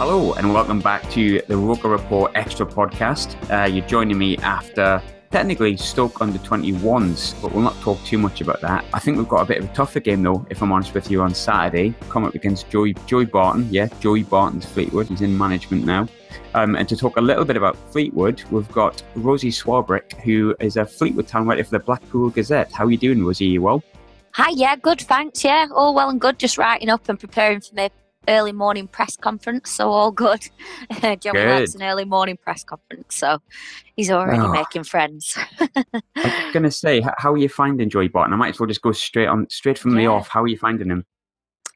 Hello and welcome back to the ROKER Report Extra podcast. You're joining me after technically Stoke under 21s, but we'll not talk too much about that. I think we've got a bit of a tougher game though, if I'm honest with you, on Saturday. Come up against Joey Barton. Yeah, Joey Barton's Fleetwood. He's in management now. And to talk a little bit about Fleetwood, we've got Rosie Swarbrick, who is a Fleetwood Town writer for the Blackpool Gazette. How are you doing, Rosie? You well? Hi, yeah, good, thanks. Yeah, all well and good. Just writing up and preparing for my early morning press conference, so all good. Joey likes an early morning press conference, so he's already making friends. I was going to say, how are you finding Joey Barton? I might as well just go straight from the off. How are you finding him?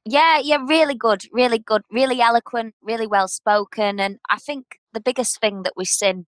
Yeah, really good, really eloquent, really well spoken. And I think the biggest thing that we've seen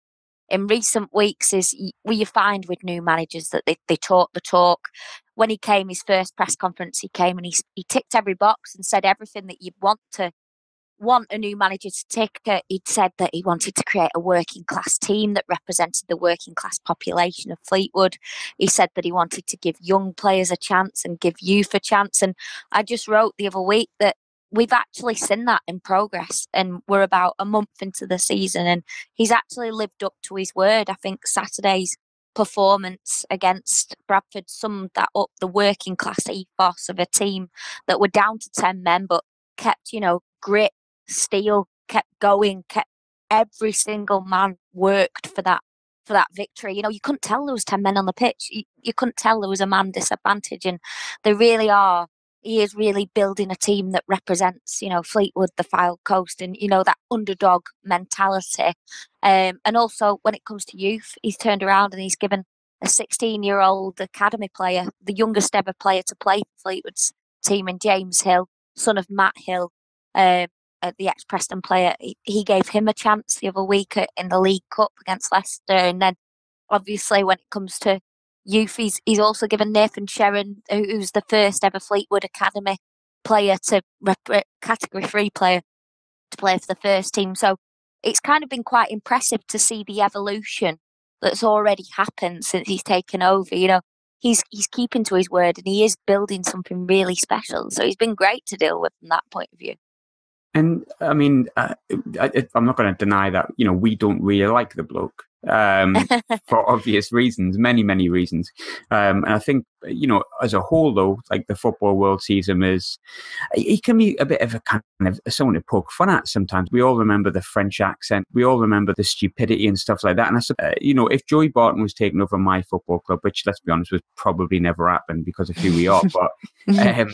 in recent weeks is what you find with new managers that they talk the talk. When he came, his first press conference, he came and he ticked every box and said everything that you'd want a new manager to tick. He'd said that he wanted to create a working class team that represented the working class population of Fleetwood. He said that he wanted to give young players a chance and give youth a chance. And I just wrote the other week that we've actually seen that in progress, and we're about a month into the season and he's actually lived up to his word. I think Saturday's performance against Bradford summed that up, the working class ethos of a team that were down to 10 men but kept, grit, steel, kept going, kept every single man worked for that victory. You couldn't tell there was 10 men on the pitch. You couldn't tell there was a man disadvantage, and they really are. He is really building a team that represents, Fleetwood, the Fylde Coast, and, that underdog mentality. And also when it comes to youth, he's turned around and he's given a 16-year-old academy player, the youngest ever player to play for Fleetwood's team, in James Hill, son of Matt Hill, the ex-Preston player. He gave him a chance the other week in the League Cup against Leicester. And then obviously when it comes to youth, he's also given Nathan Sherrin, who's the first ever Fleetwood Academy player category 3 player to play for the first team. So it's kind of been quite impressive to see the evolution that's already happened since he's taken over. He's keeping to his word and he is building something really special. So he's been great to deal with from that point of view. And I mean, I'm not going to deny that, we don't really like the bloke. For obvious reasons, many reasons. And I think, as a whole, though, like the football world sees him as, he can be a bit of a kind of someone to poke fun at sometimes. We all remember the French accent. We all remember the stupidity and stuff like that. And I said, if Joey Barton was taking over my football club, which, let's be honest, would probably never happen because of who we are, but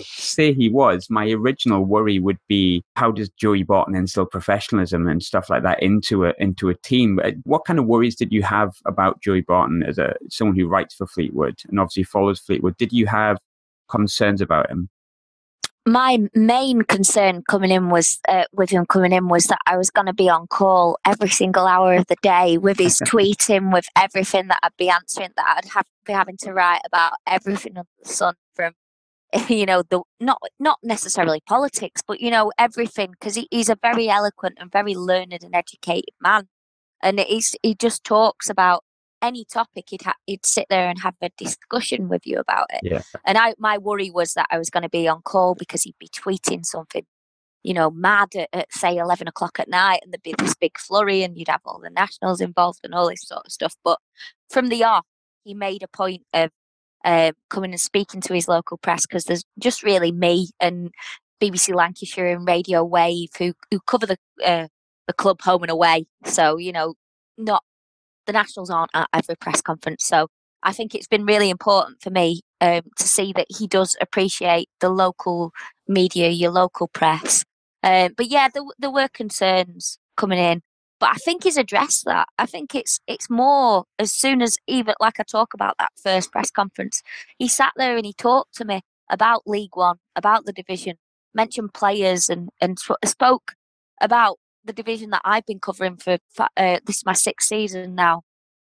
say he was, my original worry would be, how does Joey Barton instill professionalism and stuff like that into a team? What kind of worries did you have about Joey Barton as someone who writes for Fleetwood and obviously follows Fleetwood? Did you have concerns about him? My main concern with him coming in was that I was going to be on call every single hour of the day with his tweeting, with everything that I'd be answering, that I'd be having to write about everything under the sun, from the not necessarily politics, but everything, because he's a very eloquent and very learned and educated man. And he just talks about any topic. He'd sit there and have a discussion with you about it. Yeah. And my worry was that I was going to be on call because he'd be tweeting something, mad at say 11 o'clock at night, and there'd be this big flurry, and you'd have all the nationals involved and all this sort of stuff. But from the off, he made a point of coming and speaking to his local press, because there's just really me and BBC Lancashire and Radio Wave who cover the club home and away. So, not the nationals aren't at every press conference. So I think it's been really important for me to see that he does appreciate the local media, your local press. But yeah, there were concerns coming in, but I think he's addressed that. I think it's more, as soon as, even like I talk about that first press conference, he sat there and he talked to me about League One, about the division, mentioned players and spoke about the division that I've been covering for this is my 6th season now.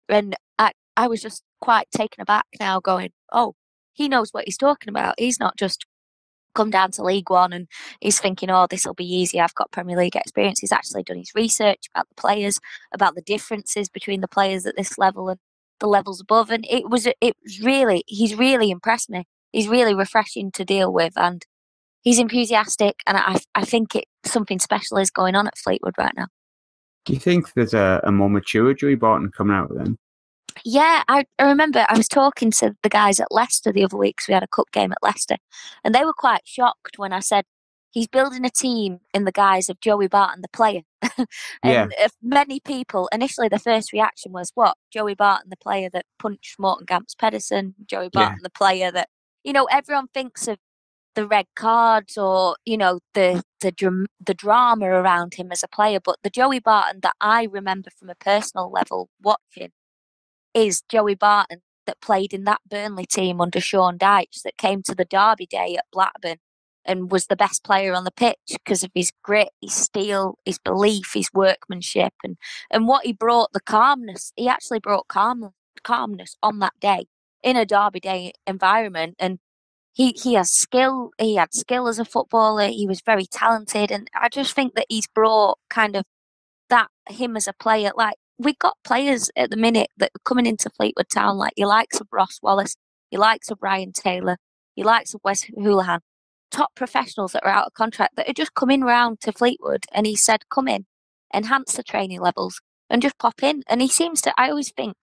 And I was just quite taken aback now, going, oh, he knows what he's talking about. He's not just come down to League One and he's thinking, oh, this will be easy, I've got Premier League experience. He's actually done his research about the players, about the differences between the players at this level and the levels above. And he's really impressed me. He's really refreshing to deal with, and He's enthusiastic, and I think something special is going on at Fleetwood right now. Do you think there's a more mature Joey Barton coming out then? Yeah, I remember I was talking to the guys at Leicester the other week because we had a cup game at Leicester, and they were quite shocked when I said he's building a team in the guise of Joey Barton, the player. Yeah. And many people, initially the first reaction was, what, Joey Barton, the player that punched Morton Gamps Pedersen, Joey Yeah. Barton, the player that, everyone thinks of the red cards or, the drama around him as a player. But the Joey Barton that I remember from a personal level watching is Joey Barton that played in that Burnley team under Sean Dyche that came to the Derby day at Blackburn and was the best player on the pitch because of his grit, his steel, his belief, his workmanship, and what he brought, the calmness. He actually brought calmness on that day in a Derby day environment. And he has skill. He had skill as a footballer. He was very talented. And I just think that he's brought kind of that, him as a player. Like, we've got players at the minute that are coming into Fleetwood Town, like your likes of Ross Wallace, your likes of Ryan Taylor, your likes of Wes Houlihan, top professionals that are out of contract that are just coming round to Fleetwood. And he said, come in, enhance the training levels and just pop in. And he seems to, I always think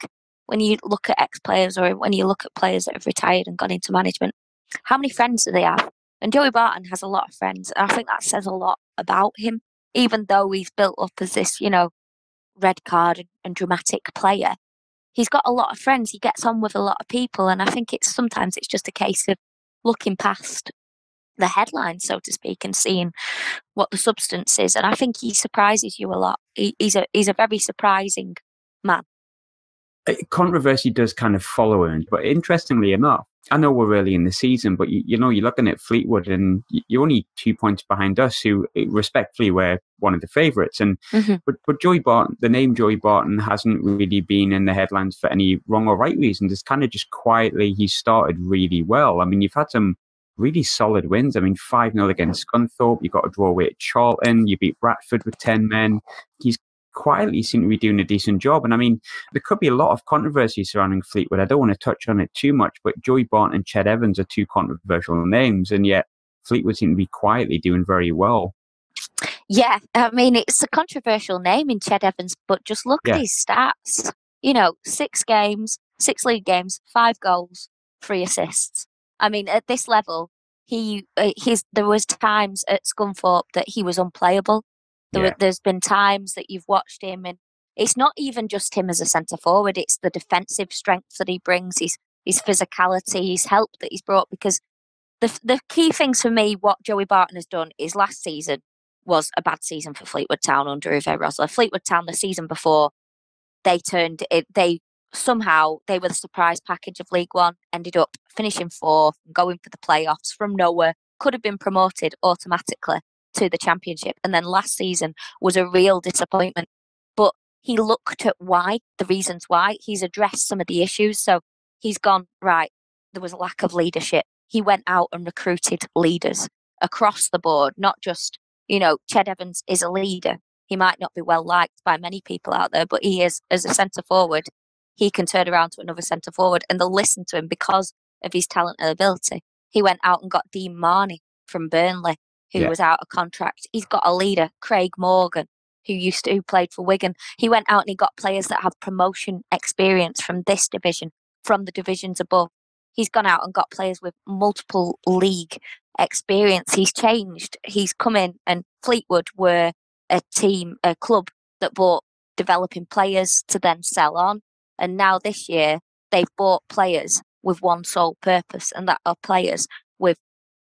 when you look at ex-players or when you look at players that have retired and gone into management, how many friends do they have? And Joey Barton has a lot of friends. And I think that says a lot about him, even though he's built up as this, red card and dramatic player. He's got a lot of friends. He gets on with a lot of people. And I think sometimes it's just a case of looking past the headlines, so to speak, and seeing what the substance is. And I think he surprises you a lot. He's a very surprising man. Controversy does kind of follow him, but interestingly enough, I know we're early in the season, but you're looking at Fleetwood and you're only 2 points behind us, who respectfully were one of the favourites. And but Joey Barton, the name Joey Barton hasn't really been in the headlines for any wrong or right reasons. It's kind of just quietly he started really well. I mean, you've had some really solid wins. I mean, 5-0 against Scunthorpe. You got a draw away at Charlton. You beat Bradford with 10 men. He's quietly seem to be doing a decent job. And I mean, there could be a lot of controversy surrounding Fleetwood. I don't want to touch on it too much, but Joey Barton and Ched Evans are two controversial names, and yet Fleetwood seem to be quietly doing very well. Yeah, I mean, it's a controversial name in Ched Evans, but just look at his stats. 6 games, 6 league games, 5 goals, 3 assists. I mean, at this level, there was times at Scunthorpe that he was unplayable. There's been times that you've watched him, and it's not even just him as a centre forward. It's the defensive strength that he brings, his physicality, his help that he's brought. Because the key things for me, what Joey Barton has done is last season was a bad season for Fleetwood Town under Uwe Rosler. Fleetwood Town the season before, they were the surprise package of League One, ended up finishing 4th, going for the playoffs from nowhere, could have been promoted automatically to the Championship. And then last season was a real disappointment. But he looked at the reasons why. He's addressed some of the issues. So he's gone, right, there was a lack of leadership. He went out and recruited leaders across the board, not just, Ched Evans is a leader. He might not be well liked by many people out there, but he is, as a centre forward, he can turn around to another centre forward and they'll listen to him because of his talent and ability. He went out and got Dean Marnie from Burnley, who was out of contract. He's got a leader, Craig Morgan, who played for Wigan. He went out and he got players that have promotion experience from this division, from the divisions above. He's gone out and got players with multiple league experience. He's changed. He's come in, and Fleetwood were a club that bought developing players to then sell on. And now this year, they've bought players with one sole purpose, and that are players with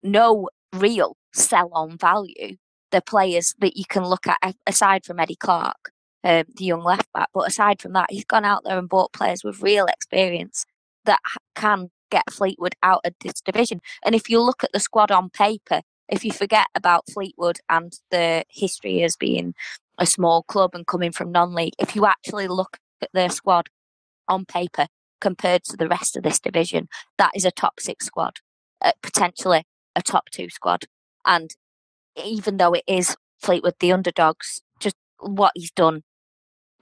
no real sell-on value. They're players that you can look at, aside from Eddie Clark, the young left-back. But aside from that, he's gone out there and bought players with real experience that can get Fleetwood out of this division. And if you look at the squad on paper, if you forget about Fleetwood and the history as being a small club and coming from non-league, if you actually look at their squad on paper compared to the rest of this division, that is a top 6 squad, potentially a top 2 squad. And even though it is Fleetwood the underdogs, just what he's done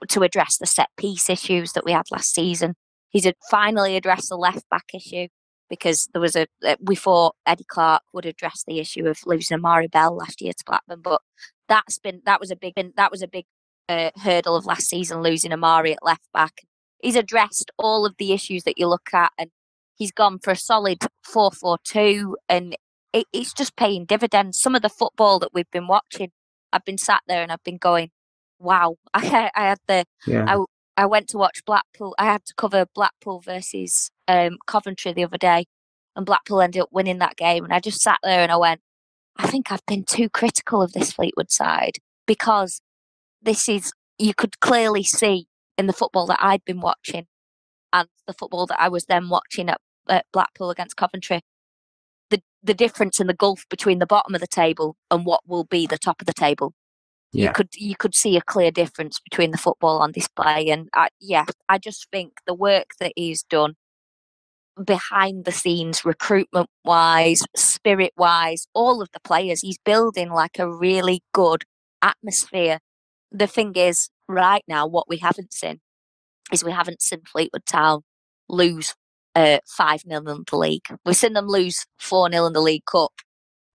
to address the set piece issues that we had last season. He's finally addressed the left back issue. because there was we thought Eddie Clark would address the issue of losing Amari Bell last year to Blackburn, but that was a big hurdle of last season, losing Amari at left back. He's addressed all of the issues that you look at, and he's gone for a solid 4-4-2, and it's just paying dividends. Some of the football that we've been watching, I've been sat there and I've been going, wow. I went to watch Blackpool. I had to cover Blackpool versus Coventry the other day, and Blackpool ended up winning that game. And I just sat there and I went, I think I've been too critical of this Fleetwood side, because you could clearly see in the football that I'd been watching and the football that I was then watching at Blackpool against Coventry, the difference in the gulf between the bottom of the table and what will be the top of the table. Yeah. You could see a clear difference between the football on display. And I just think the work that he's done behind the scenes, recruitment wise, spirit wise, all of the players, he's building like a really good atmosphere. The thing is, right now, what we haven't seen Fleetwood Town lose 5-0 in the league. We've seen them lose 4-0 in the League Cup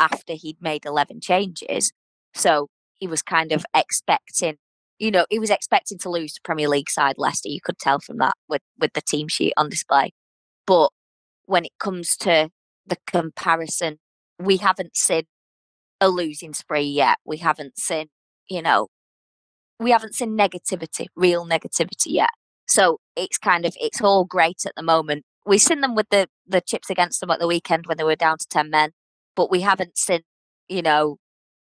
after he'd made 11 changes. So he was kind of expecting to lose to Premier League side Leicester. You could tell from that with the team sheet on display. But when it comes to the comparison, we haven't seen a losing spree yet. We haven't seen negativity, real negativity yet. So it's all great at the moment. We've seen them with the chips against them at the weekend when they were down to 10 men, but we haven't seen,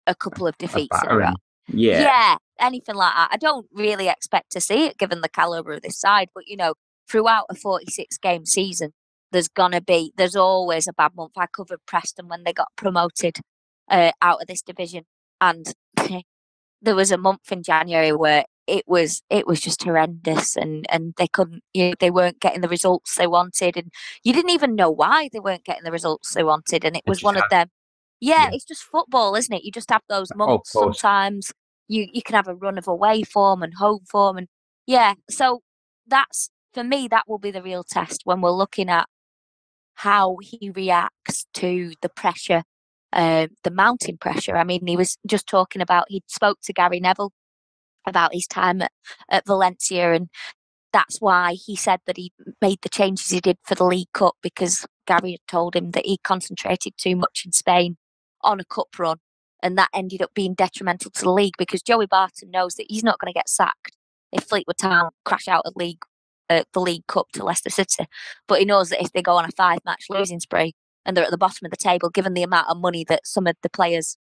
a couple of defeats in a row. Yeah, anything like that. I don't really expect to see it given the calibre of this side, but throughout a 46-game season, there's always a bad month. I covered Preston when they got promoted out of this division, and there was a month in January where it was just horrendous, and they couldn't, they weren't getting the results they wanted, and you didn't even know why they weren't getting the results they wanted, and it was one of them. Yeah, it's just football, isn't it? You just have those months. Sometimes you can have a run of away form and home form, and so that's, for me, that will be the real test when we're looking at how he reacts to the pressure, the mounting pressure. I mean, he was just talking about, he spoke to Gary Neville about his time at Valencia, and that's why he said that he made the changes he did for the League Cup, because Gary had told him that he concentrated too much in Spain on a cup run, and that ended up being detrimental to the league, because Joey Barton knows that he's not going to get sacked if Fleetwood Town crash out of the League Cup to Leicester City, but he knows that if they go on a 5-match losing spree and they're at the bottom of the table, given the amount of money that some of the players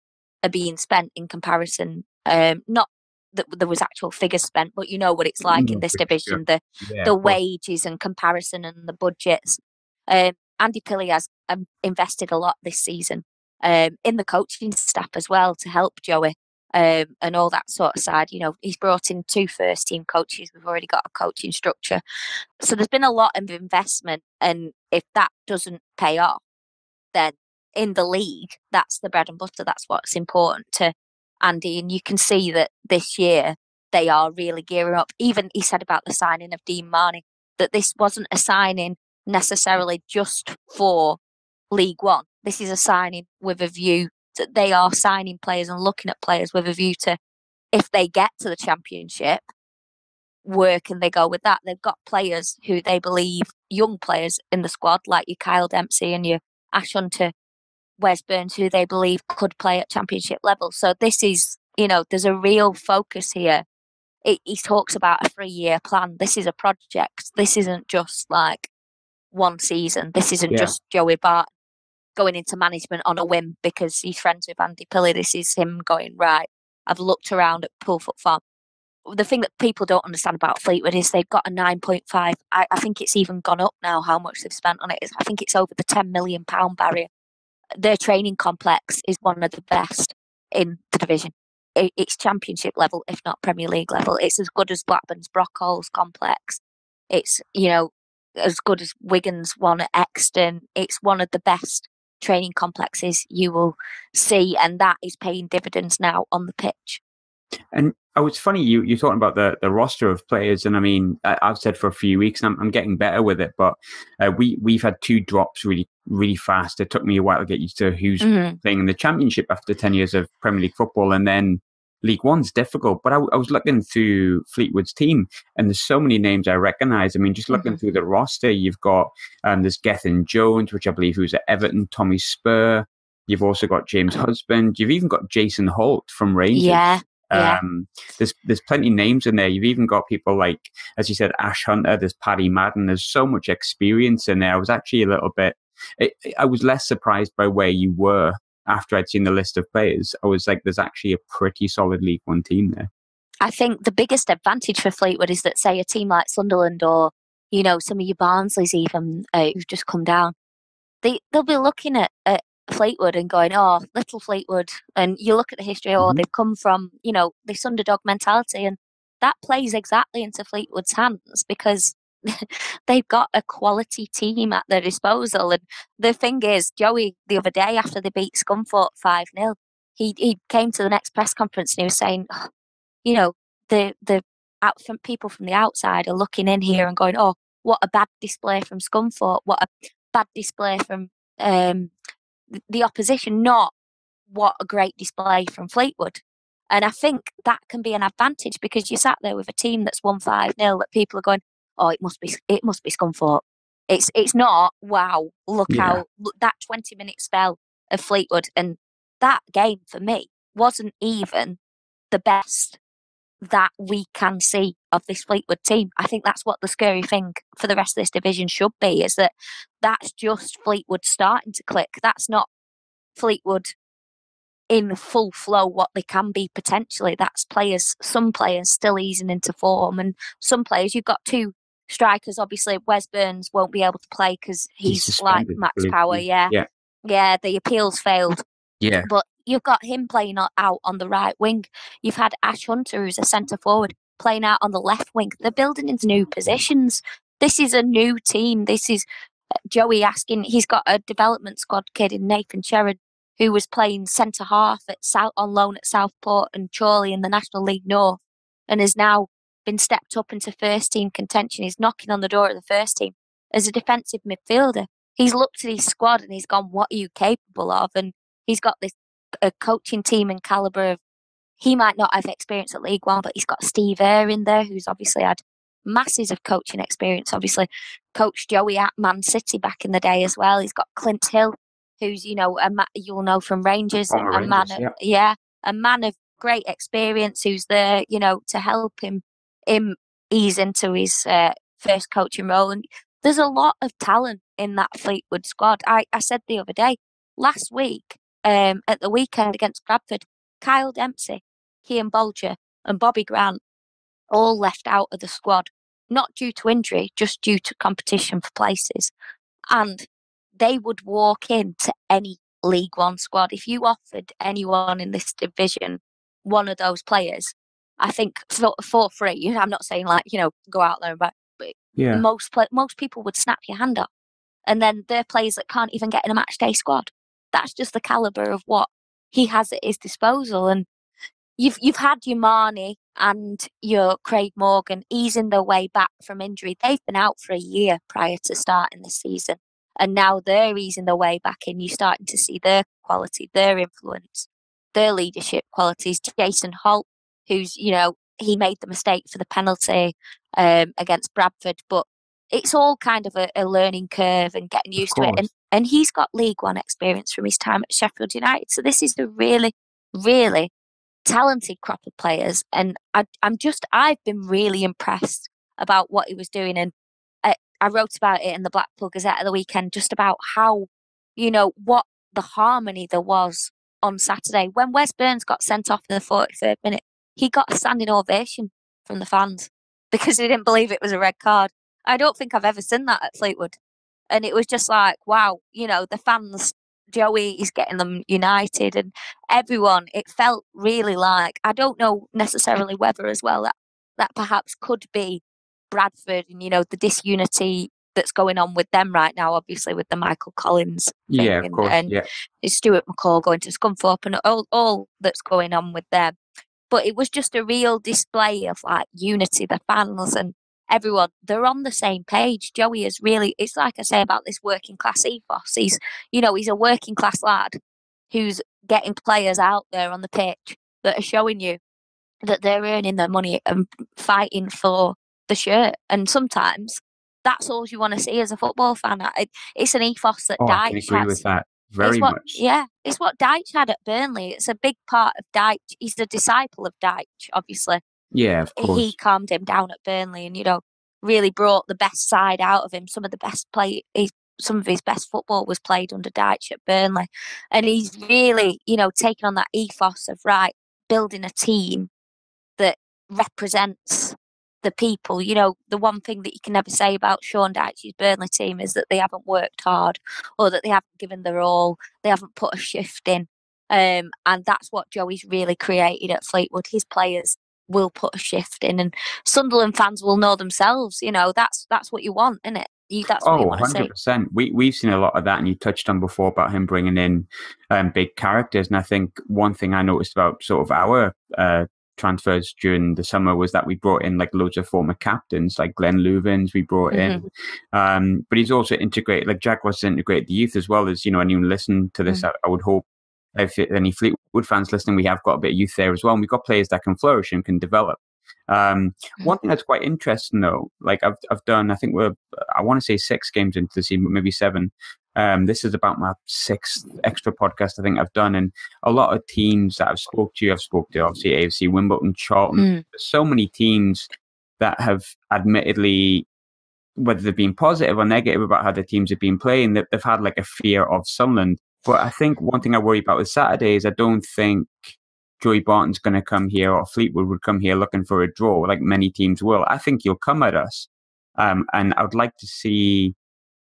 are being spent in comparison, not that there was actual figures spent, but you know what it's like in this division, the wages and comparison and the budgets. Andy Pilley has invested a lot this season in the coaching staff as well to help Joey and all that sort of side. He's brought in 2 first-team coaches. We've already got a coaching structure. So there's been a lot of investment, and if that doesn't pay off, then in the league, that's the bread and butter. That's what's important to Andy, and you can see that this year they are really gearing up. Even he said about the signing of Dean Marney that this wasn't a signing necessarily just for League One. This is a signing with a view that they are signing players and looking at players with a view to, if they get to the Championship, where can they go with that? They've got players who they believe, young players in the squad, like your Kyle Dempsey and your Ash Hunter, Wes Burns, who they believe could play at Championship level. So this is, there's a real focus here. He talks about a 3-year plan. This is a project. This isn't just like one season. This isn't just Joey Barton going into management on a whim because he's friends with Andy Pilley. This is him going, right, I've looked around at Poolfoot Farm. The thing that people don't understand about Fleetwood is they've got a 9.5. I think it's even gone up now how much they've spent on it. I think it's over the £10 million barrier. Their training complex is one of the best in the division. It's Championship level, if not Premier League level. It's as good as Blackburn's Brockholes complex. It's, as good as Wigan's one at Exton. It's one of the best training complexes you will see, and that is paying dividends now on the pitch. And it's funny you're talking about the roster of players, and I mean I've said for a few weeks, and I'm getting better with it. But we've had 2 drops really fast. It took me a while to get used to who's playing in the Championship after 10 years of Premier League football, and then League One's difficult. But I was looking through Fleetwood's team, and there's so many names I recognise. I mean, just looking through the roster, you've got there's Gethin Jones, which I believe who's at Everton, Tommy Spur. You've also got James Husband. You've even got Jason Holt from Rangers. Yeah. There's plenty of names in there. You've even got people like, as you said, Ash Hunter. There's Paddy Madden. There's so much experience in there. I was actually a little bit. I was less surprised by where you were after I'd seen the list of players. I was like, there's actually a pretty solid League One team there. I think the biggest advantage for Fleetwood is that, say, a team like Sunderland or some of your Barnsleys even who've just come down, they'll be looking at Fleetwood and going, oh, little Fleetwood. And you look at the history, they've come from, this underdog mentality. And that plays exactly into Fleetwood's hands because they've got a quality team at their disposal. And the thing is, Joey, the other day after they beat Scunthorpe 5-0, he came to the next press conference and he was saying, the people from the outside are looking in here and going, oh, what a bad display from Scunthorpe, what a bad display from the opposition, not what a great display from Fleetwood. And I think that can be an advantage because you sat there with a team that's won 5-0 that people are going, oh, it must be Scunthorpe. It's not, wow, look that 20-minute spell of Fleetwood. And that game for me wasn't even the best that we can see of this Fleetwood team. I think that's what the scary thing for the rest of this division should be, is that that's just Fleetwood starting to click. That's not Fleetwood in full flow what they can be potentially. That's some players still easing into form, and some players, you've got 2 strikers, obviously Wes Burns won't be able to play because he's like max power. Yeah, the appeals failed. Yeah. But you've got him playing out on the right wing. You've had Ash Hunter, who's a centre forward, playing out on the left wing. They're building into new positions. This is a new team. This is Joey asking. He's got a development squad kid in Nathan Sherrod, who was playing centre half on loan at Southport and Chorley in the National League North, and has now been stepped up into first team contention. He's knocking on the door of the first team as a defensive midfielder. He's looked at his squad and he's gone, what are you capable of? And he's got a coaching team and calibre of, he might not have experience at League One, but he's got Steve Eyre in there, who's obviously had masses of coaching experience, obviously coached Joey at Man City back in the day as well. He's got Clint Hill, who's, you'll know from Rangers, a man of great experience, who's there, to help him ease into his first coaching role. And there's a lot of talent in that Fleetwood squad. I said the other day, last week, at the weekend against Bradford, Kyle Dempsey, Cian Bolger and Bobby Grant all left out of the squad, not due to injury, just due to competition for places. And they would walk into any League One squad. If you offered anyone in this division one of those players, I think for free, I'm not saying go out there and buy, but most people would snap your hand up. And then they're players that can't even get in a match day squad. That's just the calibre of what he has at his disposal. And you've had your Marnie and your Craig Morgan easing their way back from injury. They've been out for a year prior to starting this season. And now they're easing their way back in. You're starting to see their quality, their influence, their leadership qualities. Jason Holt, who's, he made the mistake for the penalty against Bradford, but it's all kind of a learning curve and getting used to it. And he's got League One experience from his time at Sheffield United. So this is a really, really talented crop of players. And I've been really impressed about what he was doing. And I wrote about it in the Blackpool Gazette at the weekend, just about how, what the harmony there was on Saturday. When Wes Burns got sent off in the 43rd minute, he got a standing ovation from the fans because he didn't believe it was a red card. I don't think I've ever seen that at Fleetwood. And it was just like, wow, the fans, Joey is getting them united, and everyone, it felt really like, I don't know necessarily whether as well that perhaps could be Bradford and, the disunity that's going on with them right now, obviously with the Michael Collins thing. Yeah, of course, and Stuart McCall going to Scunthorpe and all that's going on with them. but it was just a real display of like unity. The fans and everyone, they're on the same page. Joey is really, it's like I say about this working class ethos. He's a working class lad who's getting players out there on the pitch that are showing you that they're earning their money and fighting for the shirt. And sometimes that's all you want to see as a football fan. It's an ethos that I can Dyche agree has. with that very much. Yeah, it's what Dyche had at Burnley. It's a big part of Dyche. He's the disciple of Dyche, obviously. Yeah, of course. He calmed him down at Burnley and, really brought the best side out of him. Some of his best football was played under Dyche at Burnley. And he's really, taken on that ethos of, right, building a team that represents the people. The one thing that you can never say about Sean Dyche's Burnley team is that they haven't worked hard or that they haven't given their all. They haven't put a shift in. And that's what Joey's really created at Fleetwood. His players will put a shift in, and Sunderland fans will know themselves. That's what you want, isn't it? That's what you want to see. 100%. We've seen a lot of that, and you touched on before about him bringing in big characters. And I think one thing I noticed about sort of our transfers during the summer was that we brought in like loads of former captains, like Glenn Louvens we brought in. But he's also integrated, like Jack was to integrate the youth as well as, anyone listening to this, I would hope if any Fleetwood fans listening, we have got a bit of youth there as well. And we've got players that can flourish and can develop. One thing that's quite interesting though, like I've done, I think I want to say 6 games into the season, but maybe 7. This is about my 6th extra podcast I think I've done, and a lot of teams that I've spoke to obviously AFC, Wimbledon, Charlton, so many teams that have admittedly, whether they've been positive or negative about how the teams have been playing, that they've had like a fear of Sunderland. But I think one thing I worry about with Saturday is I don't think Joey Barton's going to come here, or Fleetwood would come here looking for a draw like many teams will. I think he'll come at us. And I would like to see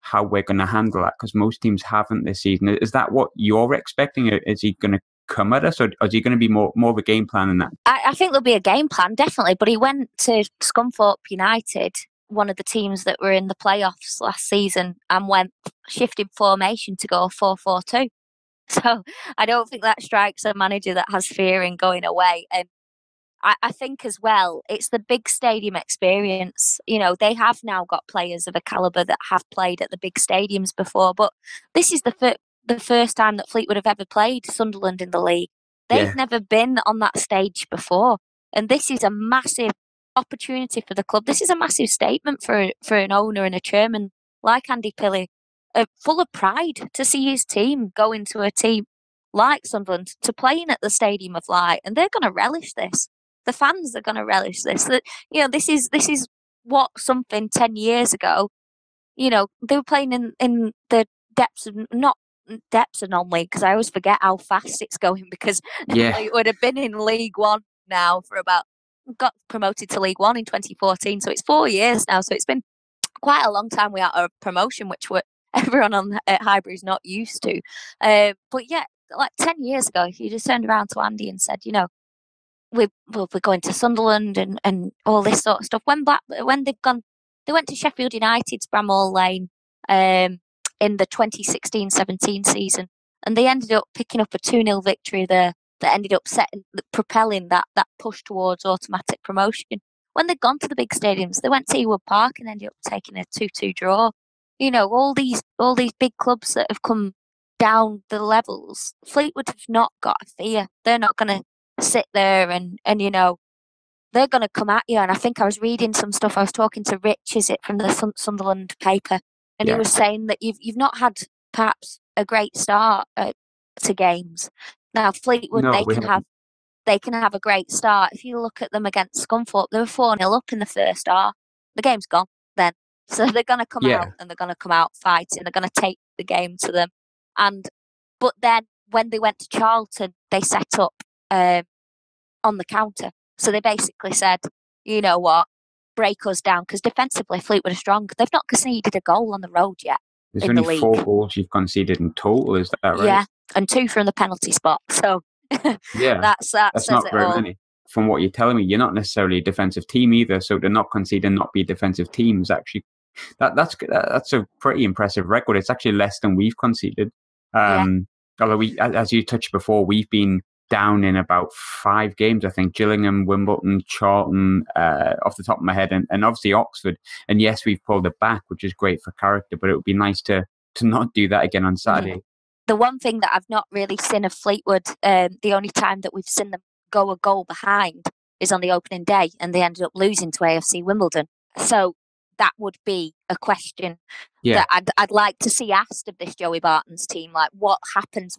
how we're going to handle that, because most teams haven't this season. Is that what you're expecting? Is he going to come at us, or is he going to be more of a game plan than that? I think there'll be a game plan, definitely. But he went to Scunthorpe United, one of the teams that were in the playoffs last season, and shifted formation to go 4-4-2. So I don't think that strikes a manager that has fear in going away. And I think as well, it's the big stadium experience. They have now got players of a calibre that have played at the big stadiums before, but this is the first time that Fleetwood have ever played Sunderland in the league. They've never been on that stage before, and this is a massive opportunity for the club. This is a massive statement for an owner and a chairman like Andy Pilley, full of pride to see his team go into a team like Sunderland to playing at the Stadium of Light, and they're going to relish this. The fans are going to relish this. That this is what something 10 years ago. They were playing in the depths of non-league, because I always forget how fast it's going, because it would have been in League One now got promoted to League One in 2014, so it's 4 years now. So it's been quite a long time without a promotion, which everyone at Highbury's not used to. But yeah, like 10 years ago, if you just turned around to Andy and said, we're going to Sunderland and all this sort of stuff. When they went to Sheffield United's Bramall Lane in the 2016-17 season, and they ended up picking up a 2-0 victory there that ended up propelling that push towards automatic promotion. When they'd gone to the big stadiums, they went to Ewood Park and ended up taking a 2-2 draw. All these big clubs that have come down the levels, Fleetwood have not got a fear. They're not going to sit there and they're going to come at you. And I think I was reading some stuff. I was talking to Rich, from the Sunderland paper, and he was saying that you've not had perhaps a great start to games. Now Fleetwood, they can have a great start. If you look at them against Scunthorpe, they were 4-0 up in the first half. The game's gone then. So they're going to come out, and they're going to come out fighting. They're going to take the game to them. But then when they went to Charlton, they set up on the counter. So they basically said, you know what, break us down, because defensively Fleetwood are strong. They've not conceded a goal on the road yet. There's only 4 goals you've conceded in total, is that right? Yeah, and 2 from the penalty spot. So that's not very many. From what you're telling me, you're not necessarily a defensive team either. So to not concede and not be a defensive team is actually that's a pretty impressive record. It's actually less than we've conceded. Although as you touched before, we've been down in about 5 games, I think. Gillingham, Wimbledon, Charlton, off the top of my head, and obviously Oxford. And yes, we've pulled it back, which is great for character, but it would be nice to not do that again on Saturday. The one thing that I've not really seen of Fleetwood, the only time that we've seen them go a goal behind is on the opening day, and they ended up losing to AFC Wimbledon. So that would be a question that I'd like to see asked of this Joey Barton's team. Like, what happens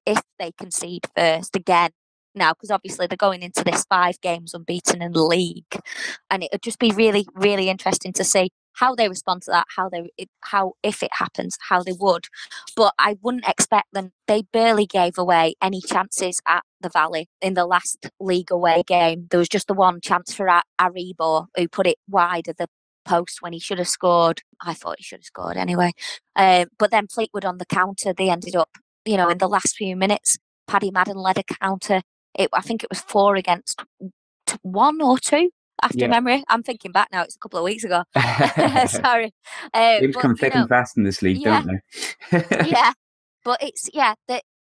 if they concede first again now? Because obviously they're going into this 5 games unbeaten in the league, and it would just be really, really interesting to see how they respond to that, how if it happens, how they would. But I wouldn't expect them. They barely gave away any chances at the Valley in the last league away game. There was just the one chance for Aribo, who put it wide of the post when he should have scored. I thought he should have scored anyway. But then Fleetwood on the counter, they ended up, in the last few minutes, Paddy Madden led a counter. I think it was 4 against 1 or 2. After memory, I'm thinking back now. It's a couple of weeks ago. Sorry. Games come thick and fast in this league, don't they? But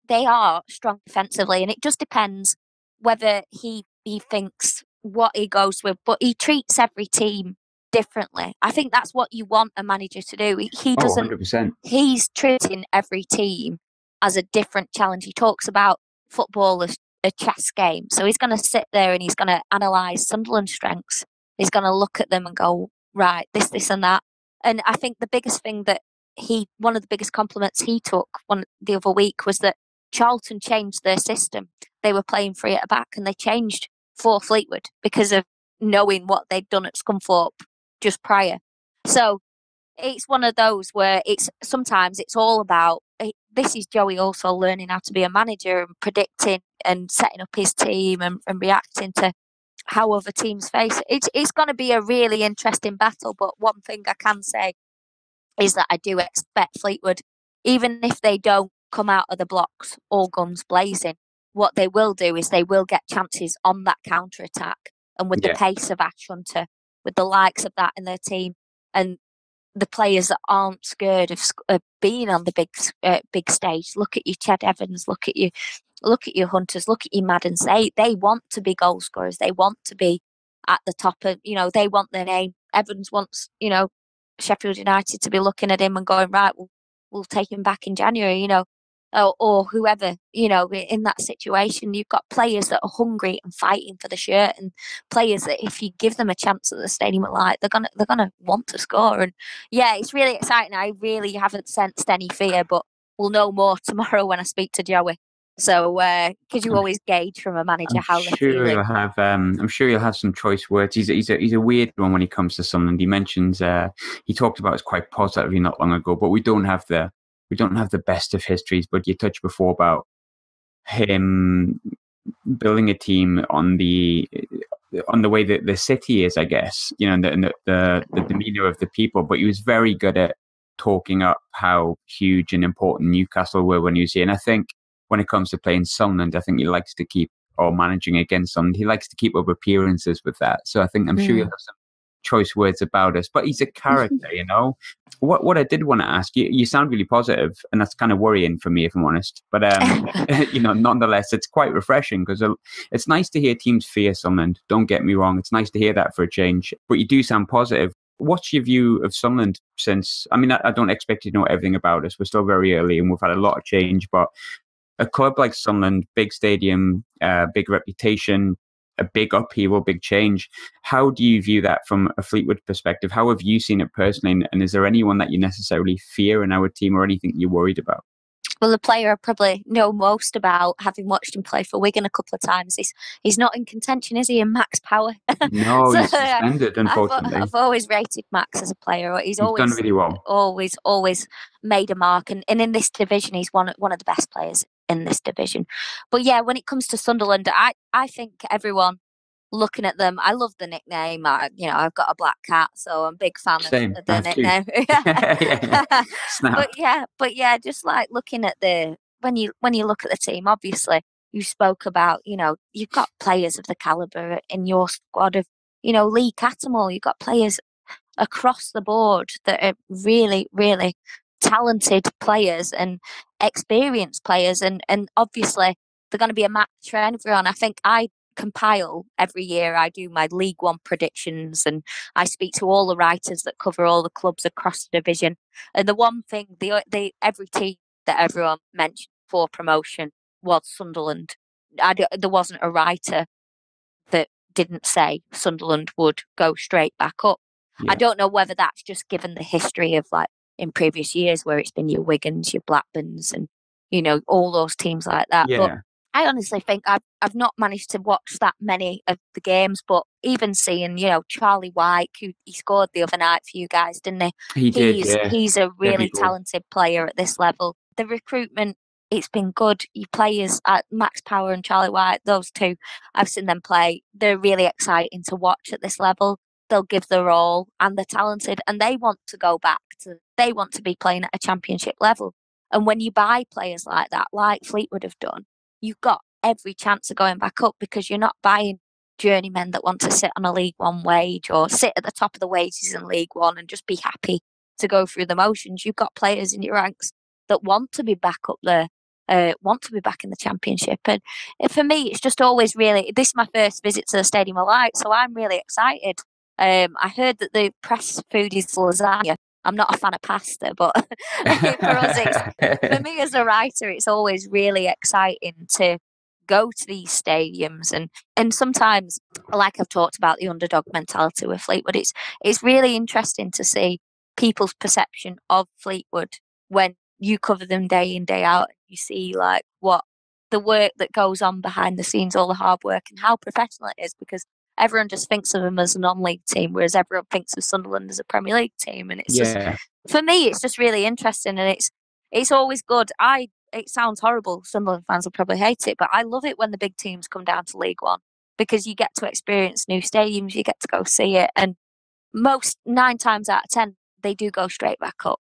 they are strong defensively, and it just depends whether he thinks what he goes with. But he treats every team differently. I think that's what you want a manager to do. He doesn't. 100%. He's treating every team as a different challenge. He talks about football as a chess game. So he's going to sit there and he's going to analyse Sunderland's strengths. He's going to look at them and go, right, this and that. And I think the biggest thing that one of the biggest compliments he took the other week was that Charlton changed their system. They were playing 3 at the back and they changed for Fleetwood because of knowing what they'd done at Scunthorpe just prior. So it's one of those where sometimes it's all about, this is Joey also learning how to be a manager and predicting and setting up his team and reacting to how other teams face it. It's going to be a really interesting battle, but one thing I can say is that I do expect Fleetwood, even if they don't come out of the blocks all guns blazing, what they will do is they will get chances on that counter-attack, and with the pace of Ash Hunter, with the likes of that in their team, and the players that aren't scared of being on the big stage. Look at you, Ched Evans. Look at your Hunters. Look at your Maddens. They want to be goal scorers. They want to be at the top of. They want their name. Evans wants Sheffield United to be looking at him and going, right, we'll take him back in January. Or whoever, in that situation. You've got players that are hungry and fighting for the shirt, and players that if you give them a chance at the Stadium of Light, they're gonna want to score. And it's really exciting. I really haven't sensed any fear, but we'll know more tomorrow when I speak to Joey. So, because you always gauge from a manager how they're feeling. I'm sure he'll have some choice words. He's a weird one when he comes to Sunderland. He mentions he talked about it quite positively not long ago, but we don't have the best of histories. But you touched before about him building a team on the way that the city is, I guess, and the demeanor of the people. But he was very good at talking up how huge and important Newcastle were when he was here. And I think when it comes to playing Sunderland, I think he likes to keep, or managing against Sunderland, he likes to keep up appearances with that. So I'm sure he'll have some choice words about us, but he's a character, What I did want to ask you, you sound really positive, and that's kind of worrying for me, if I'm honest. But nonetheless, it's quite refreshing because it's nice to hear teams fear Sunderland. Don't get me wrong, it's nice to hear that for a change. But you do sound positive. What's your view of Sunderland? I don't expect you to know everything about us. We're still very early, and we've had a lot of change. But a club like Sunderland, big stadium, big reputation, a big upheaval, big change. How do you view that from a Fleetwood perspective? How have you seen it personally? And is there anyone that you necessarily fear in our team, or anything you're worried about? Well, the player I probably know most about, having watched him play for Wigan a couple of times, he's not in contention, is he? In Max Power. No, he's suspended, unfortunately. I've always rated Max as a player. He's always done really well. Always made a mark, and in this division, he's one of the best players in this division. But yeah, when it comes to Sunderland, I think everyone looking at them, I love the nickname. I've got a black cat, so I'm a big fan of the nickname. But just like looking at when you look at the team, obviously you spoke about, you've got players of the caliber in your squad of, Lee Cattermole. You've got players across the board that are really, really talented players and experienced players, and obviously they're going to be a match for everyone. I think I compile every year. I do my League One predictions, and I speak to all the writers that cover all the clubs across the division. And the one thing, every team that everyone mentioned for promotion was Sunderland. There wasn't a writer that didn't say Sunderland would go straight back up. Yeah. I don't know whether that's just given the history of like in previous years where it's been your Wigans, your Blackburns, and all those teams like that. Yeah. But I honestly think I've not managed to watch that many of the games, but even seeing Charlie White, who he scored the other night for you guys, didn't he? He did. Yeah. He's a really goal. talented player at this level. The recruitment, it's been good. Your players, Max Power and Charlie White, those two, I've seen them play. They're really exciting to watch at this level. They'll give their all, and they're talented, and they want to go back they want to be playing at a championship level. And when you buy players like that, like Fleetwood have done, you've got every chance of going back up, because you're not buying journeymen that want to sit on a League One wage or sit at the top of the wages in League One and just be happy to go through the motions. You've got players in your ranks that want to be back up there, want to be back in the championship. And for me, it's just always really, this is my first visit to the Stadium of Light, so I'm really excited. I heard that the press food is lasagna. I'm not a fan of pasta, but for me as a writer, it's always really exciting to go to these stadiums, and sometimes, like I've talked about, the underdog mentality with Fleetwood, it's really interesting to see people's perception of Fleetwood when you cover them day in, day out. You see like what the work that goes on behind the scenes, all the hard work, and how professional it is, because everyone just thinks of them as a non-league team, whereas everyone thinks of Sunderland as a Premier League team. And it's just, for me, it's just really interesting, and it's always good. It sounds horrible. Sunderland fans will probably hate it, but I love it when the big teams come down to League One, because you get to experience new stadiums, you get to go see it, and 9 times out of 10, they do go straight back up.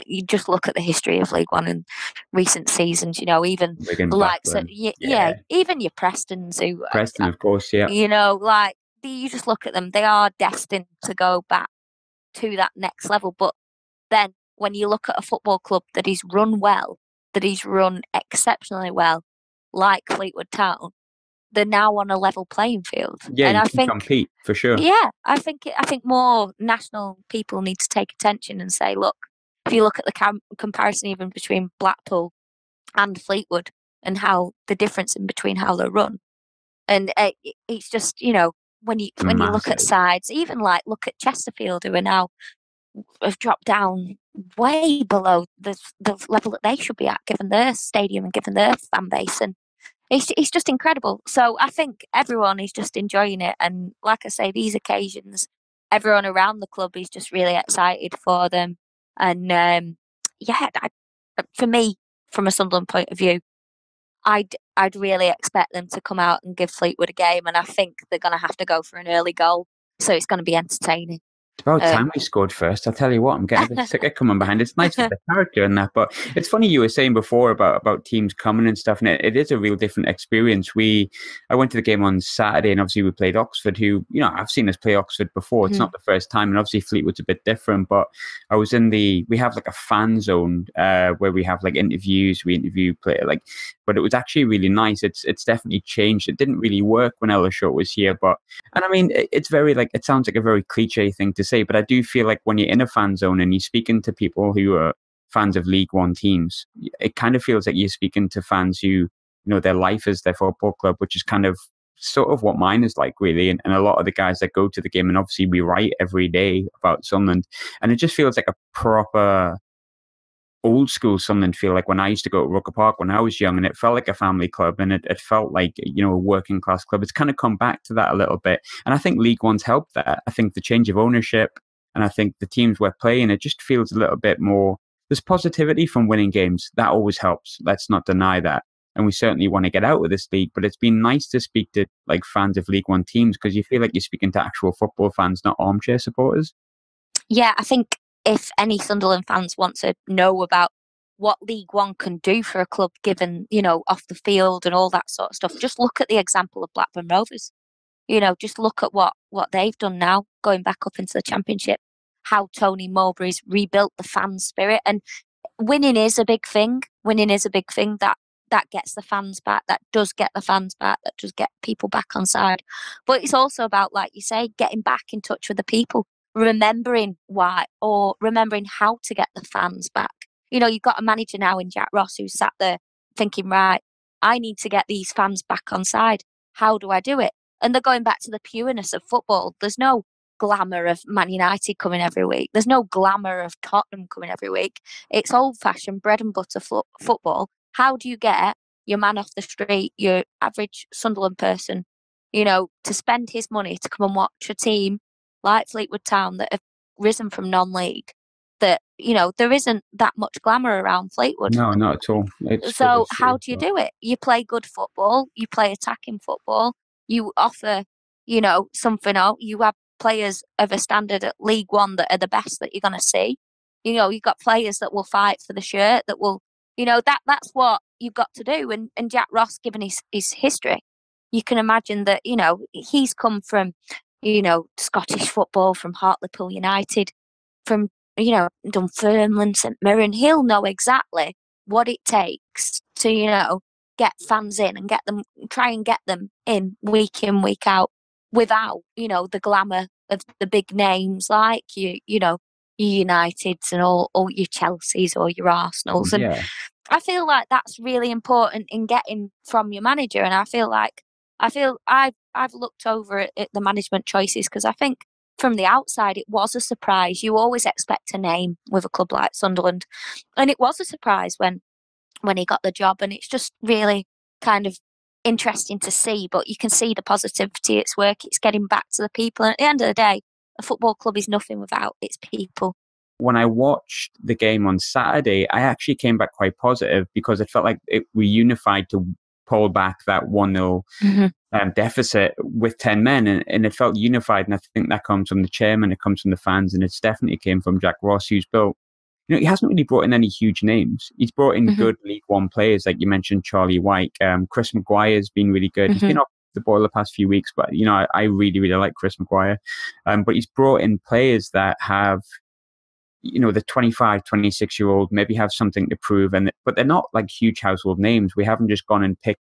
You just look at the history of League One in recent seasons, even Wigan, the likes of, yeah, even your Prestons, Preston, of course, yeah. You just look at them, they are destined to go back to that next level. But then when you look at a football club that is run well, that is run exceptionally well, like Fleetwood Town, they're now on a level playing field. Yeah, and you I can think compete for sure. Yeah, I think more national people need to take attention and say, look, if you look at the comparison even between Blackpool and Fleetwood, and how the difference in between how they're run, and it's just when you look at sides, even like look at Chesterfield, who are now have dropped down way below the level that they should be at, given their stadium and given their fan base, and it's just incredible. So I think everyone is just enjoying it, and like I say, these occasions, everyone around the club is just really excited for them. And for me, from a Sunderland point of view, I'd really expect them to come out and give Fleetwood a game, and I think they're going to have to go for an early goal, so it's going to be entertaining. It's about time we scored first. I'll tell you what, I'm getting a bit sick of coming behind. It's nice for the character and that, but it's funny you were saying before about teams coming and stuff, and it is a real different experience. I went to the game on Saturday, and obviously we played Oxford, who, I've seen us play Oxford before. It's not the first time, and obviously Fleetwood's a bit different, but I was we have like a fan zone where we have like interviews, we interview player, but it was actually really nice. It's definitely changed. It didn't really work when Ellershot was here, and I mean, it's very it sounds like a very cliche thing to say, but I do feel like when you're in a fan zone and you're speaking to people who are fans of League One teams, it kind of feels like you're speaking to fans who, their life is their football club, which is kind of sort of what mine is like, really. And a lot of the guys that go to the game, and obviously we write every day about Sunderland, and it just feels like a proper old school Sunderland feel, like when I used to go to ROKER Park when I was young, and it felt like a family club, and it felt like, a working class club. It's kind of come back to that a little bit. And I think League One's helped that. I think the change of ownership, and I think the teams we're playing, it just feels a little bit more, there's positivity from winning games. That always helps. Let's not deny that. And we certainly want to get out of this league, but it's been nice to speak to fans of League One teams, because you feel like you're speaking to actual football fans, not armchair supporters. Yeah, I think if any Sunderland fans want to know about what League One can do for a club, given, off the field and all that sort of stuff, just look at the example of Blackburn Rovers. Just look at what they've done now, going back up into the Championship, how Tony Mowbray's rebuilt the fan spirit. And winning is a big thing. Winning is a big thing. That that gets the fans back, that does get the fans back, that does get people back on side. But it's also about, like you say, getting back in touch with the people, remembering why, or remembering how to get the fans back. You know, you've got a manager now in Jack Ross who's sat there thinking, right, I need to get these fans back on side. How do I do it? And they're going back to the pureness of football. There's no glamour of Man United coming every week. There's no glamour of Tottenham coming every week. It's old-fashioned bread and butter football. How do you get your man off the street, your average Sunderland person, you know, to spend his money to come and watch a team like Fleetwood Town that have risen from non-league? That, you know, there isn't that much glamour around Fleetwood. No, not at all. So how do you do it? You play good football, you play attacking football, you offer, you know, something out. You have players of a standard at League One that are the best that you're going to see. You know, you've got players that will fight for the shirt, that will, you know, that's what you've got to do. And Jack Ross, given his history, you can imagine that, you know, he's come from, you know, Scottish football, from Hartlepool United, from, you know, Dunfermline, St Mirren. He'll know exactly what it takes to, you know, get fans in and try and get them in, week out, without, you know, the glamour of the big names like you know, your Uniteds and all your Chelseas or your Arsenals. And yeah. I feel like that's really important in getting from your manager. And I feel I've looked over at the management choices, because I think from the outside it was a surprise. You always expect a name with a club like Sunderland, and it was a surprise when he got the job. And it's just really kind of interesting to see. But you can see the positivity. It's work. It's getting back to the people. And at the end of the day, a football club is nothing without its people. When I watched the game on Saturday, I actually came back quite positive, because it felt like we unified to pull back that 1-0 deficit with 10 men, and it felt unified. And I think that comes from the chairman, it comes from the fans, and it's definitely came from Jack Ross, who's built, you know, he hasn't really brought in any huge names. He's brought in good League One players, like you mentioned, Charlie White. Chris Maguire's been really good. He's been off the boil the past few weeks, but, you know, I really, really like Chris Maguire. But he's brought in players that have, you know, the 25, 26-year-old maybe have something to prove, but they're not like huge household names. We haven't just gone and picked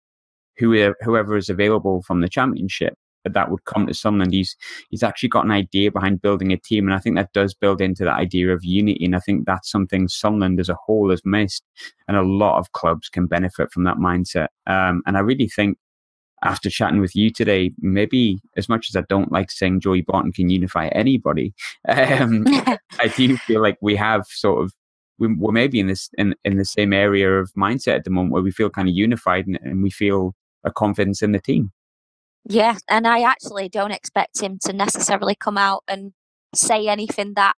whoever is available from the Championship that would come to Sunderland. He's actually got an idea behind building a team, and I think that does build into that idea of unity. And I think that's something Sunderland as a whole has missed, and a lot of clubs can benefit from that mindset. And I really think, after chatting with you today, maybe as much as I don't like saying Joey Barton can unify anybody, I do feel like we have sort of, we're maybe in the same area of mindset at the moment, where we feel kind of unified and we feel a confidence in the team. Yeah, and I actually don't expect him to necessarily come out and say anything that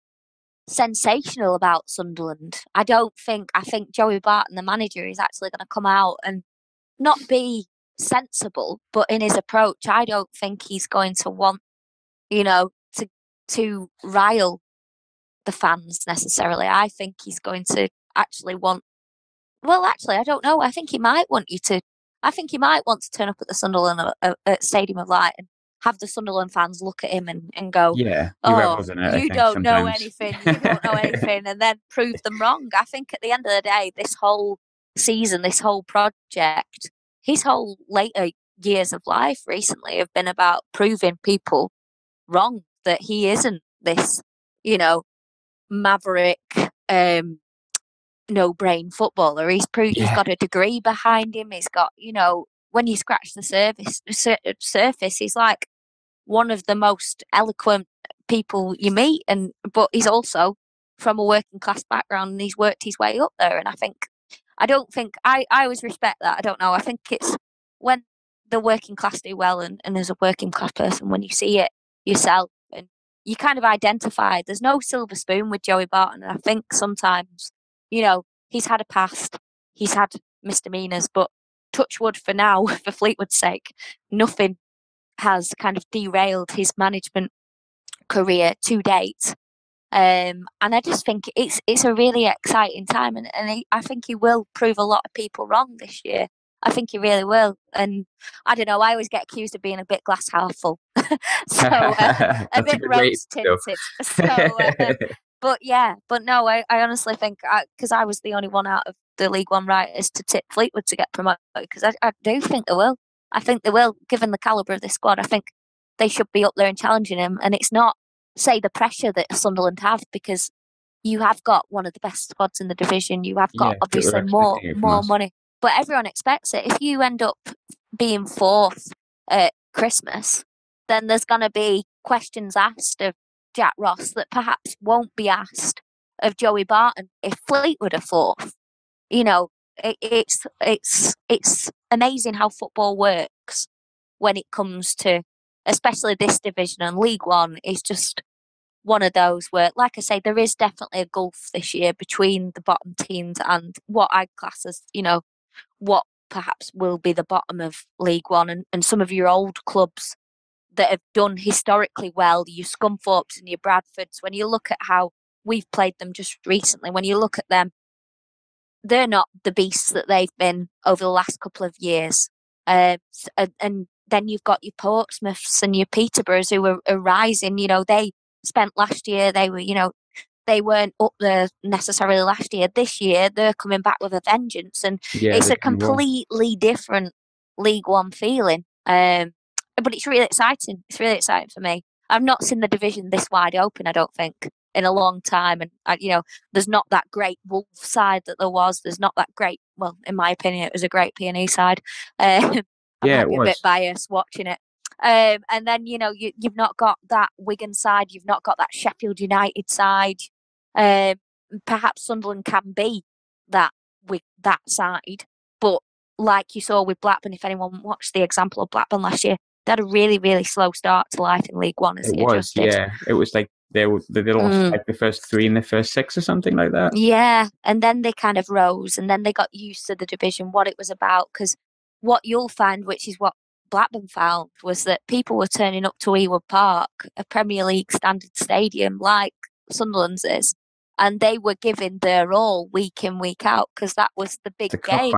sensational about Sunderland. I think Joey Barton, the manager, is actually going to come out and not be sensible, but in his approach, I don't think he's going to want, you know, to rile the fans necessarily. I think he's going to actually want, well, actually, I don't know. I think he might want to turn up at the Sunderland at Stadium of Light and have the Sunderland fans look at him and go, yeah, oh, you don't know anything, and then prove them wrong. I think at the end of the day, this whole season, this whole project, his whole later years of life recently have been about proving people wrong, that he isn't this, you know, maverick, no-brain footballer. He's got a degree behind him. He's got, you know, when you scratch the surface, he's like one of the most eloquent people you meet. But he's also from a working class background, and he's worked his way up there. And I always respect that. I don't know. I think it's when the working class do well, and as a working class person, when you see it yourself and you kind of identify, there's no silver spoon with Joey Barton. And I think sometimes, you know, he's had a past, he's had misdemeanors, but touch wood for now, for Fleetwood's sake, nothing has kind of derailed his management career to date. And I just think it's a really exciting time, and I think he will prove a lot of people wrong this year. I think he really will. And I don't know, I always get accused of being a bit glass half full. So a bit rose tinted. So But yeah, but no, I honestly think, because I was the only one out of the League One writers to tip Fleetwood to get promoted, because I do think they will. I think they will, given the calibre of this squad. I think they should be up there and challenging him. And it's not, say, the pressure that Sunderland have, because you have got one of the best squads in the division. You have got, Yeah, people are obviously, expecting it from more us. money. But everyone expects it. If you end up being fourth at Christmas, then there's going to be questions asked of Jack Ross that perhaps won't be asked of Joey Barton if Fleetwood are fourth. You know, it's amazing how football works when it comes to, especially this division, and League One is just one of those where, like I say, there is definitely a gulf this year between the bottom teams and what I class as, what perhaps will be the bottom of League One, and some of your old clubs that have done historically well, your Scunthorpes and your Bradfords. When you look at how we've played them just recently, when you look at them, they're not the beasts that they've been over the last couple of years. And then you've got your Portsmouths and your Peterboroughs who are rising. They spent last year, they weren't up there necessarily last year. This year, they're coming back with a vengeance, and it's a completely different League One feeling. But it's really exciting. It's really exciting for me. I've not seen the division this wide open, I don't think, in a long time. And, there's not that great Wolves side that there was. There's not that great, well, in my opinion, it was a great P&E side. I might be a bit biased watching it. And then, you've not got that Wigan side. You've not got that Sheffield United side. Perhaps Sunderland can be that with that side. But like you saw with Blackburn, if anyone watched the example of Blackburn last year, they had a really, really slow start to life in League One as they adjusted. Yeah. It was like they lost like the first 3 in the first 6 or something like that. Yeah, and then they kind of rose, and then they got used to the division, what it was about. Because what you'll find, which is what Blackburn found, was that people were turning up to Ewood Park, a Premier League standard stadium like Sunderland's is, and they were giving their all week in, week out, because that was the big game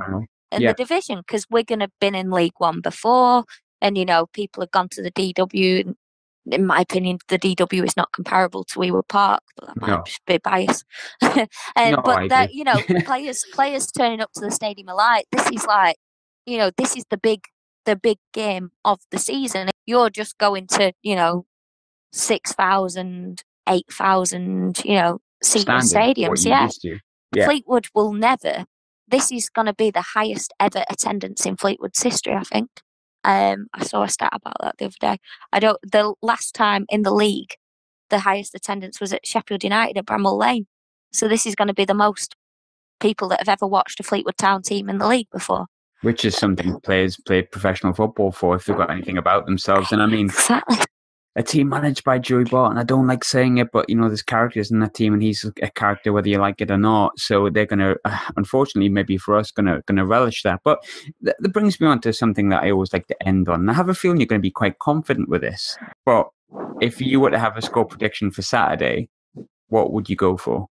in the division. Because Wigan had been in League One before, and people had gone to the DW. And in my opinion, the DW is not comparable to Ewood Park, but that might just be bias. But that, players turning up to the stadium are like, this is like, this is the big game of the season. You're just going to, 6,000, 8,000, seat stadiums. Yeah. Fleetwood will never. This is going to be the highest ever attendance in Fleetwood's history, I think. I saw a stat about that the other day. The last time in the league, the highest attendance was at Sheffield United at Bramall Lane. So this is going to be the most people that have ever watched a Fleetwood Town team in the league before. Which is something players played professional football for if they've got anything about themselves. And I mean, exactly. A team managed by Joey Barton, I don't like saying it, but there's characters in that team, and he's a character whether you like it or not. So they're going to, unfortunately, maybe for us, going to relish that. But that brings me on to something that I always like to end on. And I have a feeling you're going to be quite confident with this. But if you were to have a score prediction for Saturday, what would you go for?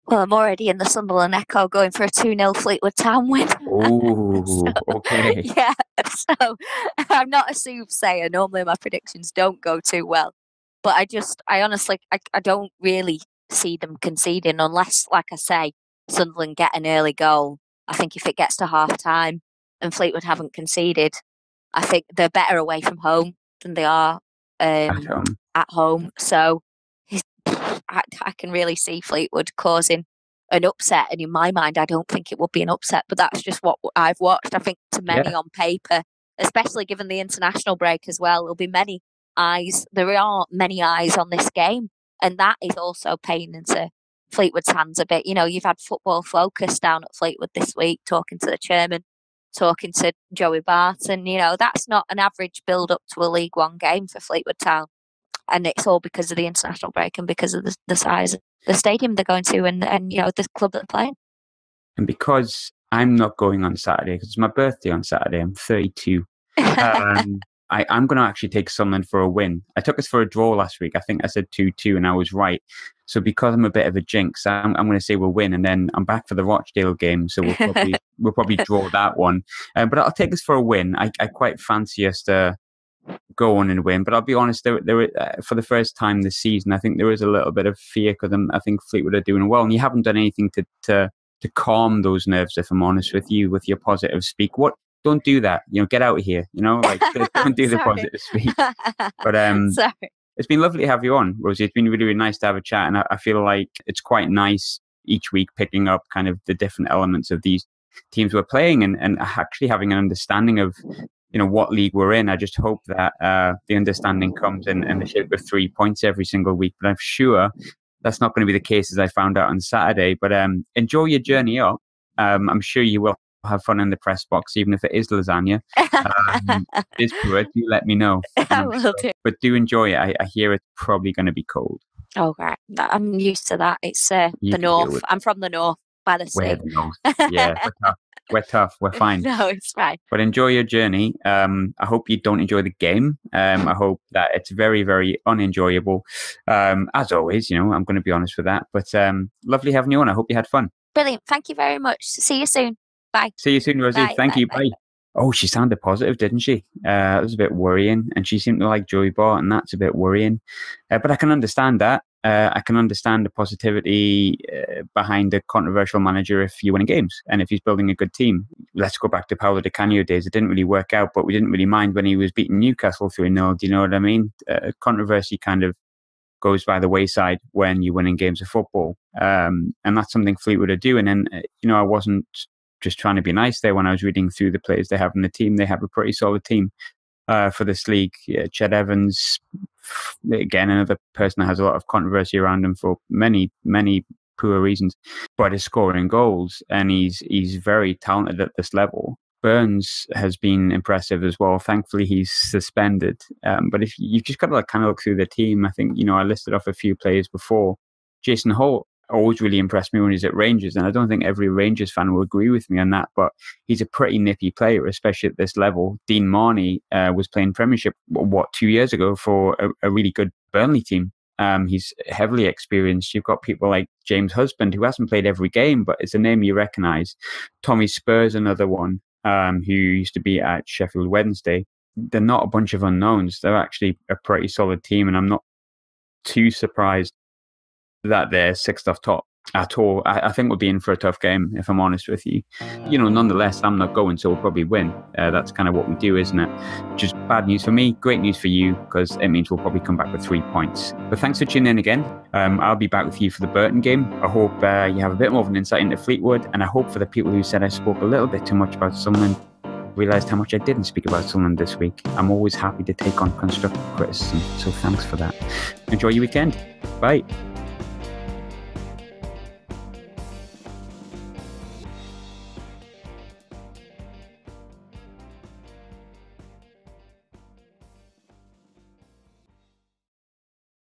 Well, I'm already in the Sunderland Echo going for a 2-0 Fleetwood Town win. Oh, okay. Yeah, so I'm not a soothsayer. Normally my predictions don't go too well. But I honestly don't really see them conceding unless, like I say, Sunderland get an early goal. I think if it gets to half-time and Fleetwood haven't conceded, I think they're better away from home than they are at home. So I can really see Fleetwood causing an upset, and in my mind I don't think it would be an upset, but that's just what I've watched. I think to many on paper, especially given the international break as well, there'll be many eyes. There aren't many eyes on this game, and that is also paying into Fleetwood's hands a bit. You've had Football Focus down at Fleetwood this week talking to the chairman, talking to Joey Barton. That's not an average build up to a League One game for Fleetwood Town. And it's all because of the international break and because of the size of the stadium they're going to and the club that they're playing. And because I'm not going on Saturday, because it's my birthday on Saturday, I'm 32. I'm going to actually take Sunderland for a win. I took us for a draw last week. I think I said 2-2 and I was right. So because I'm a bit of a jinx, I'm going to say we'll win. And then I'm back for the Rochdale game. So we'll probably draw that one. But I'll take us for a win. I quite fancy us to go on and win. But I'll be honest, for the first time this season, I think there is a little bit of fear because I think Fleetwood are doing well, and you haven't done anything to calm those nerves. If I'm honest with you, with your positive speak, don't do that. Get out of here. Like don't do the positive speak. But Sorry. It's been lovely to have you on, Rosie. It's been really, really nice to have a chat, and I feel like it's quite nice each week picking up kind of the different elements of these teams we're playing and actually having an understanding of what league we're in. I just hope that the understanding comes in the shape of 3 points every single week, but I'm sure that's not going to be the case, as I found out on Saturday. But enjoy your journey up. I'm sure you will have fun in the press box, even if it is lasagna. It's good. Do let me know. I will do. But do enjoy it. I hear it's probably going to be cold. Oh, right. I'm used to that. It's the north. I'm from the north, by the sea. We're the north. Yeah, we're tough. We're fine. No, it's fine. But enjoy your journey. I hope you don't enjoy the game. I hope that it's very, very unenjoyable. As always, I'm going to be honest with that. But lovely having you on. I hope you had fun. Brilliant. Thank you very much. See you soon. Bye. See you soon, Rosie. Thank you. Bye. Bye. Oh, she sounded positive, didn't she? That was a bit worrying. And she seemed to like Joey Barton, and that's a bit worrying. But I can understand that. I can understand the positivity behind a controversial manager if you're winning games and if he's building a good team. Let's go back to Paolo Di Canio days. It didn't really work out, but we didn't really mind when he was beating Newcastle 3-0. Do you know what I mean? Controversy kind of goes by the wayside when you're winning games of football. And that's something Fleetwood are doing. And, I wasn't just trying to be nice there when I was reading through the players they have in the team. They have a pretty solid team for this league. Ched Evans, again, another person that has a lot of controversy around him for many, many poor reasons, but is scoring goals and he's very talented at this level. Burns has been impressive as well. Thankfully, he's suspended. But if you've just got to kind of look through the team, I think, I listed off a few players before. Jason Holt always really impressed me when he's at Rangers, and I don't think every Rangers fan will agree with me on that, but he's a pretty nippy player, especially at this level. Dean Marney was playing Premiership, 2 years ago for a really good Burnley team. He's heavily experienced. You've got people like James Husband, who hasn't played every game, but it's a name you recognise. Tommy Spurs, another one, who used to be at Sheffield Wednesday. They're not a bunch of unknowns. They're actually a pretty solid team, and I'm not too surprised that they're sixth off top at all. I think we'll be in for a tough game, if I'm honest with you. Nonetheless, I'm not going, so we'll probably win. That's kind of what we do, isn't it? Just bad news for me, great news for you, because it means we'll probably come back with 3 points. But thanks for tuning in again. I'll be back with you for the Burton game. I hope you have a bit more of an insight into Fleetwood, and I hope for the people who said I spoke a little bit too much about Sunderland, realised how much I didn't speak about Sunderland this week. I'm always happy to take on constructive criticism, so thanks for that. Enjoy your weekend. Bye.